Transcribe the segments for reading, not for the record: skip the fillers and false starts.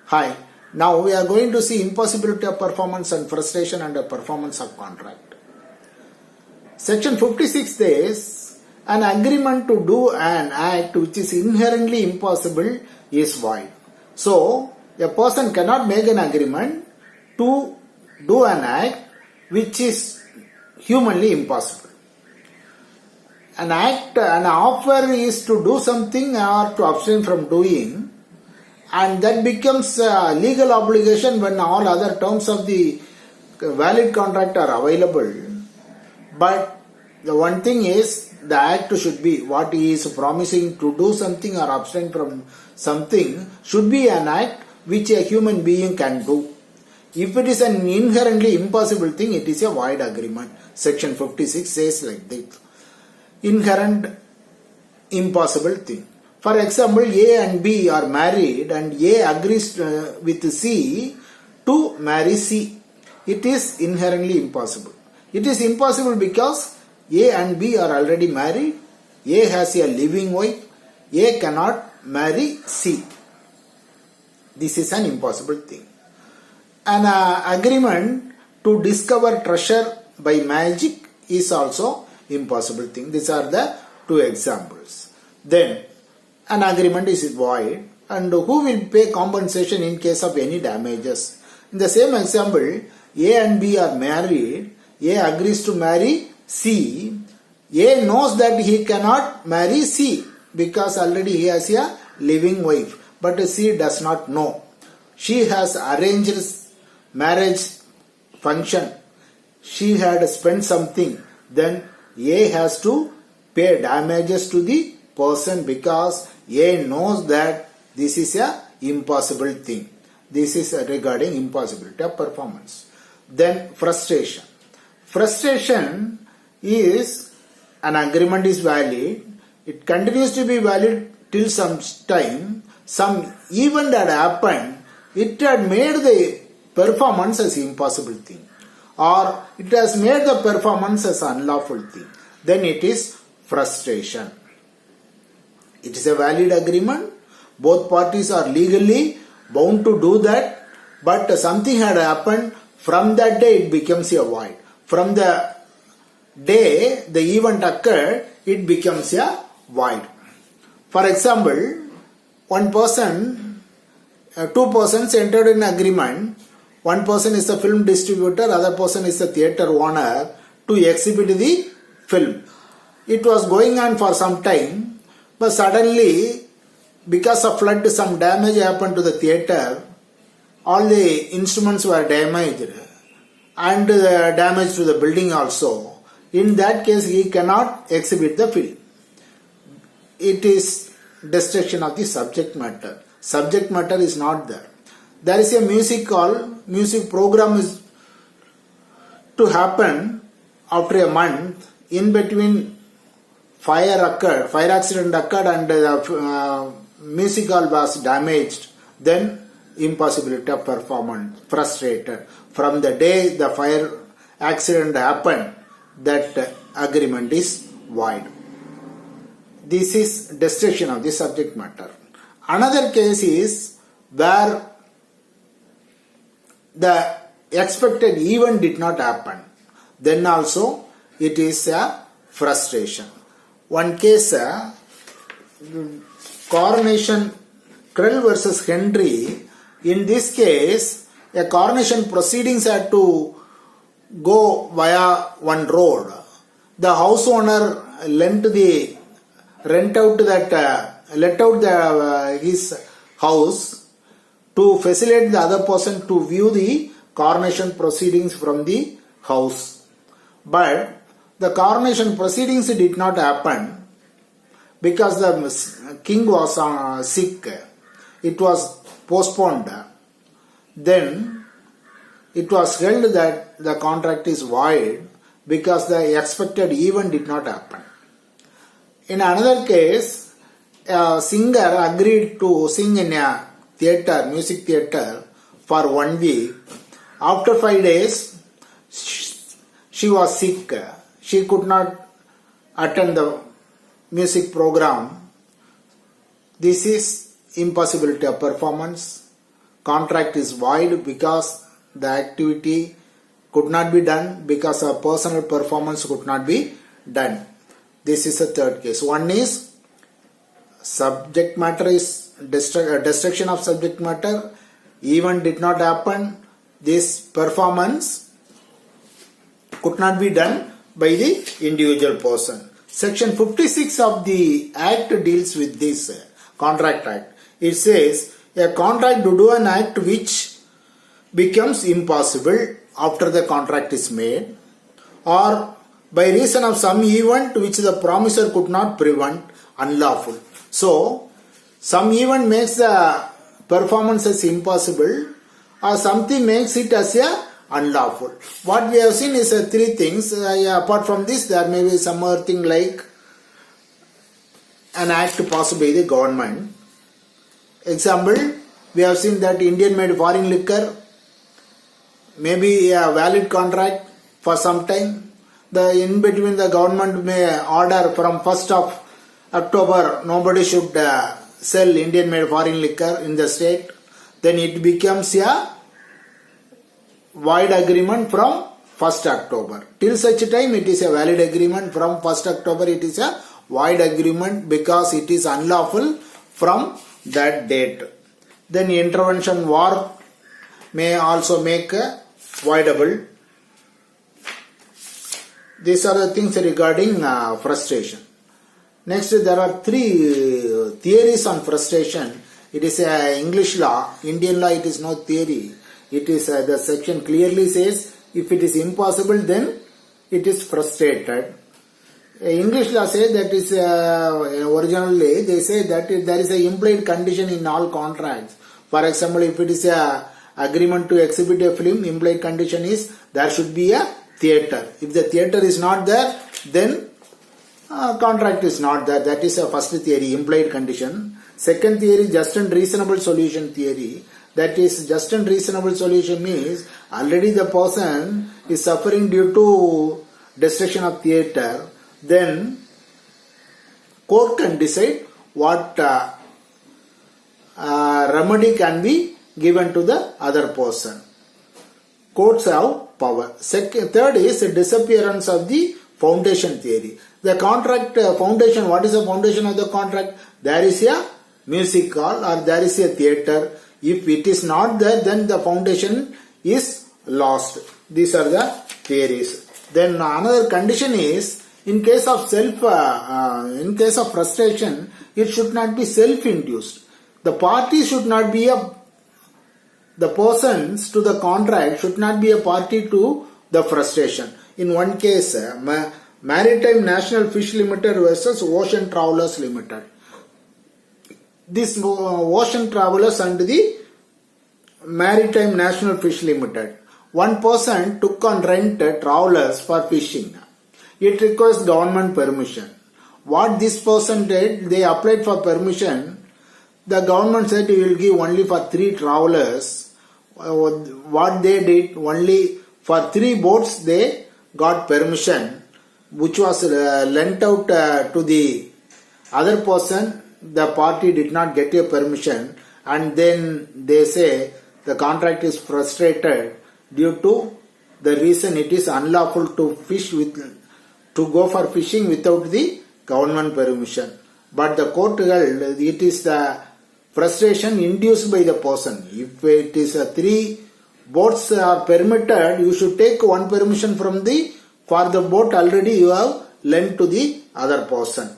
Hi, now we are going to see impossibility of performance and frustration under performance of contract. Section 56 says, an agreement to do an act which is inherently impossible is void. So, a person cannot make an agreement to do an act which is humanly impossible. An offer is to do something or to abstain from doing, and that becomes a legal obligation when all other terms of the valid contract are available. But the one thing is, the act should be what he is promising to do something or abstain from something should be an act which a human being can do. If it is an inherently impossible thing, it is a void agreement. Section 56 says like this. Inherent impossible thing. For example, A and B are married and A agrees with C to marry C. It is inherently impossible. It is impossible because A and B are already married. A has a living wife. A cannot marry C. This is an impossible thing. An agreement to discover treasure by magic is also impossible thing. These are the two examples. Then an agreement is void, and who will pay compensation in case of any damages? In the same example, A and B are married. A agrees to marry C. A knows that he cannot marry C because already he has a living wife, but C does not know. She has arranged marriage function. She had spent something. Then A has to pay damages to the person because A knows that this is a impossible thing. This is regarding impossibility of performance. Then frustration. Frustration is an agreement is valid. It continues to be valid till some time. Some event had happened. It had made the performance as impossible thing, or it has made the performance as unlawful thing. Then it is frustration. It is a valid agreement. Both parties are legally bound to do that, but something had happened. From that day it becomes a void. From the day the event occurred, it becomes a void. For example, two persons entered an agreement. One person is the film distributor, other person is the theatre owner to exhibit the film. It was going on for some time, but suddenly, because of flood, some damage happened to the theatre. All the instruments were damaged and damage to the building also. In that case, he cannot exhibit the film. It is destruction of the subject matter. Subject matter is not there. There is a music program is to happen after a month. In between, fire accident occurred and the music hall was damaged. Then impossibility of performance, frustrated. From the day the fire accident happened, that agreement is void. This is destruction of the subject matter. Another case is where the expected event did not happen. Then also it is a frustration. One case, coronation, Krell versus Henry. In this case, a coronation proceedings had to go via one road. The house owner let out his house to facilitate the other person to view the coronation proceedings from the house. But the coronation proceedings did not happen because the king was sick. It was postponed. Then it was held that the contract is void because the expected event did not happen. In another case, a singer agreed to sing in a music theatre for 1 week. After 5 days, she was sick. She could not attend the music program. This is impossibility of performance, contract is void because the activity could not be done, because a personal performance could not be done. This is the third case. One is subject matter is destruction of subject matter, event did not happen, this performance could not be done by the individual person. Section 56 of the Act deals with this Contract Act. It says a contract to do an act which becomes impossible after the contract is made, or by reason of some event which the promisor could not prevent, unlawful. So, some event makes the performance as impossible, or something makes it as a unlawful. What we have seen is three things. Apart from this, there may be some other thing like an act passed by the government. Example, we have seen that Indian made foreign liquor may be a valid contract for some time. In between the government may order from 1st of October nobody should sell Indian made foreign liquor in the state. Then it becomes a void agreement from 1st October. Till such time it is a valid agreement. From 1st October it is a void agreement because it is unlawful from that date. Then intervention war may also make voidable. These are the things regarding frustration. Next, there are three theories on frustration. It is English law. Indian law, it is no theory. It is the section clearly says if it is impossible, then it is frustrated. English law says that is originally they say that there is a implied condition in all contracts. For example, if it is a agreement to exhibit a film, implied condition is there should be a theatre. If the theatre is not there, then contract is not there. That is a first theory, implied condition. Second theory, just and reasonable solution theory. That is, just and reasonable solution means already the person is suffering due to destruction of theatre. Then court can decide what remedy can be given to the other person. Courts have power. Third is the disappearance of the foundation theory. The contract foundation, what is the foundation of the contract? There is a music hall or there is a theatre. If it is not there, then the foundation is lost. These are the theories. Then another condition is in case of frustration, it should not be self-induced. The party should not be the persons to the contract should not be a party to the frustration. In one case, Maritime National Fish Limited versus Ocean Travelers Limited. This Ocean Travelers and the Maritime National Fish Limited. One person took on rent travelers for fishing. It requires government permission. What this person did, they applied for permission. The government said we will give only for 3 travelers. What they did, only for 3 boats they got permission, which was lent out to the other person. The party did not get a permission, and then they say the contract is frustrated due to the reason it is unlawful to go for fishing without the government permission. But the court held it is the frustration induced by the person. If it is 3 boats are permitted, you should take one permission for the boat already you have lent to the other person.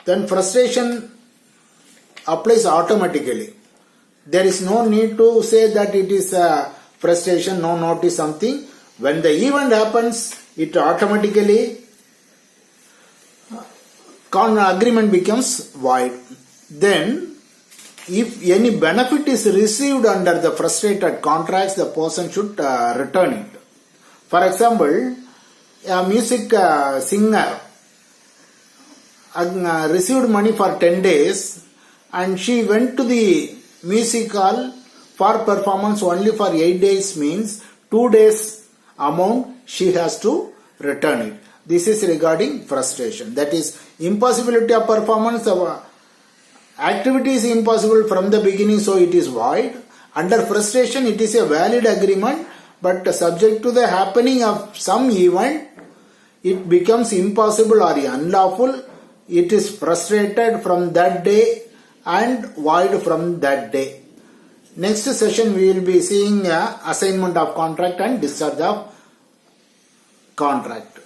Then frustration applies automatically. There is no need to say that it is frustration, no notice something. When the event happens, it automatically agreement becomes void. Then, if any benefit is received under the frustrated contracts, the person should return it. For example, a music singer received money for 10 days and she went to the music hall for performance only for 8 days, means 2 days amount she has to return it. This is regarding frustration. That is impossibility of performance Activity is impossible from the beginning, so it is void. Under frustration, it is a valid agreement, but subject to the happening of some event, it becomes impossible or unlawful. It is frustrated from that day and void from that day. Next session we will be seeing assignment of contract and discharge of contract.